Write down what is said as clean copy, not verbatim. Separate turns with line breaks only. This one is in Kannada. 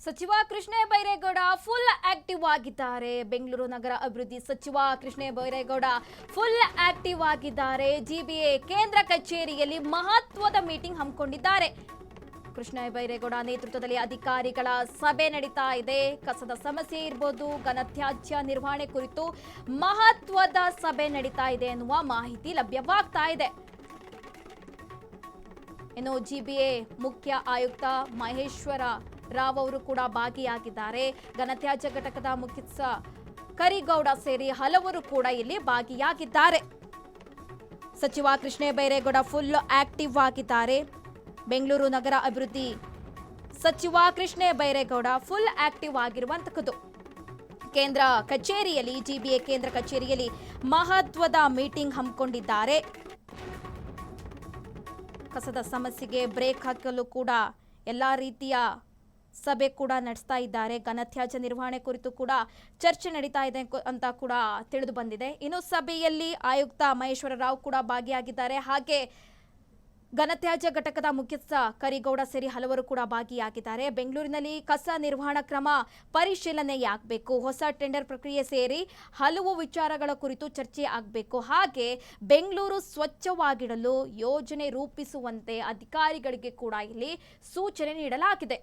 ಸಚಿವ ಕೃಷ್ಣ ಬೈರೇಗೌಡ ಫುಲ್ ಆಕ್ಟಿವ್ ಆಗಿದ್ದಾರೆ. ಬೆಂಗಳೂರು ನಗರ ಅಭಿವೃದ್ಧಿ ಸಚಿವ ಕೃಷ್ಣ ಬೈರೇಗೌಡ ಫುಲ್ ಆಕ್ಟಿವ್ ಆಗಿದ್ದಾರೆ. ಜಿಬಿಎ ಕೇಂದ್ರ ಕಚೇರಿಯಲ್ಲಿ ಮಹತ್ವದ ಮೀಟಿಂಗ್ ಹಮ್ಮಿಕೊಂಡಿದ್ದಾರೆ. ಕೃಷ್ಣ ಬೈರೇಗೌಡ ನೇತೃತ್ವದಲ್ಲಿ ಅಧಿಕಾರಿಗಳ ಸಭೆ ನಡೀತಾ ಇದೆ. ಕಸದ ಸಮಸ್ಯೆ ಇರಬಹುದು, ಘನತ್ಯಾಜ್ಯ ನಿರ್ವಹಣೆ ಕುರಿತು ಮಹತ್ವದ ಸಭೆ ನಡೀತಾ ಇದೆ ಎನ್ನುವ ಮಾಹಿತಿ ಲಭ್ಯವಾಗ್ತಾ ಇದೆ. ಇನ್ನು ಜಿಬಿಎ ಮುಖ್ಯ ಆಯುಕ್ತ ಮಹೇಶ್ವರ ರಾವ್ ಅವರು ಕೂಡ ಭಾಗಿಯಾಗಿದ್ದಾರೆ. ಘನತ್ಯಾಜ್ಯ ಘಟಕದ ಮುಖ್ಯಸ್ಥ ಕರಿಗೌಡ ಸೇರಿ ಹಲವರು ಕೂಡ ಇಲ್ಲಿ ಭಾಗಿಯಾಗಿದ್ದಾರೆ. ಸಚಿವ ಕೃಷ್ಣ ಬೈರೇಗೌಡ ಫುಲ್ ಆಕ್ಟಿವ್ ಆಗಿದ್ದಾರೆ. ಬೆಂಗಳೂರು ನಗರ ಅಭಿವೃದ್ಧಿ ಸಚಿವ ಕೃಷ್ಣ ಬೈರೇಗೌಡ ಫುಲ್ ಆಕ್ಟಿವ್ ಆಗಿರುವಂತದ್ದು. ಕೇಂದ್ರ ಕಚೇರಿಯಲ್ಲಿ ಜಿಬಿಎ ಕೇಂದ್ರ ಕಚೇರಿಯಲ್ಲಿ ಮಹತ್ವದ ಮೀಟಿಂಗ್ ಹಮ್ಮಿಕೊಂಡಿದ್ದಾರೆ. ಕಸದ ಸಮಸ್ಯೆಗೆ ಬ್ರೇಕ್ ಹಾಕಲು ಕೂಡ ಎಲ್ಲ ರೀತಿಯ ಸಭೆ ಕೂಡ ನಡೆಸ್ತಾ ಇದ್ದಾರೆ. ಘನತ್ಯಾಜ್ಯ ನಿರ್ವಹಣೆ ಕುರಿತು ಕೂಡ ಚರ್ಚೆ ನಡೀತಾ ಇದೆ ಅಂತ ಕೂಡ ತಿಳಿದು ಬಂದಿದೆ. ಇನ್ನು ಸಭೆಯಲ್ಲಿ ಆಯುಕ್ತ ಮಹೇಶ್ವರ ರಾವ್ ಕೂಡ ಭಾಗಿಯಾಗಿದ್ದಾರೆ. ಹಾಗೆ ಘನತ್ಯಾಜ್ಯ ಘಟಕದ ಮುಖ್ಯಸ್ಥ ಕರಿಗೌಡ ಸೇರಿ ಹಲವರು ಕೂಡ ಭಾಗಿಯಾಗಿದ್ದಾರೆ. ಬೆಂಗಳೂರಿನಲ್ಲಿ ಕಸ ನಿರ್ವಹಣಾ ಕ್ರಮ ಪರಿಶೀಲನೆಯಾಗಬೇಕು, ಹೊಸ ಟೆಂಡರ್ ಪ್ರಕ್ರಿಯೆ ಸೇರಿ ಹಲವು ವಿಚಾರಗಳ ಕುರಿತು ಚರ್ಚೆ ಆಗಬೇಕು. ಹಾಗೆ ಬೆಂಗಳೂರು ಸ್ವಚ್ಛವಾಗಿಡಲು ಯೋಜನೆ ರೂಪಿಸುವಂತೆ ಅಧಿಕಾರಿಗಳಿಗೆ ಕೂಡ ಇಲ್ಲಿ ಸೂಚನೆ ನೀಡಲಾಗಿದೆ.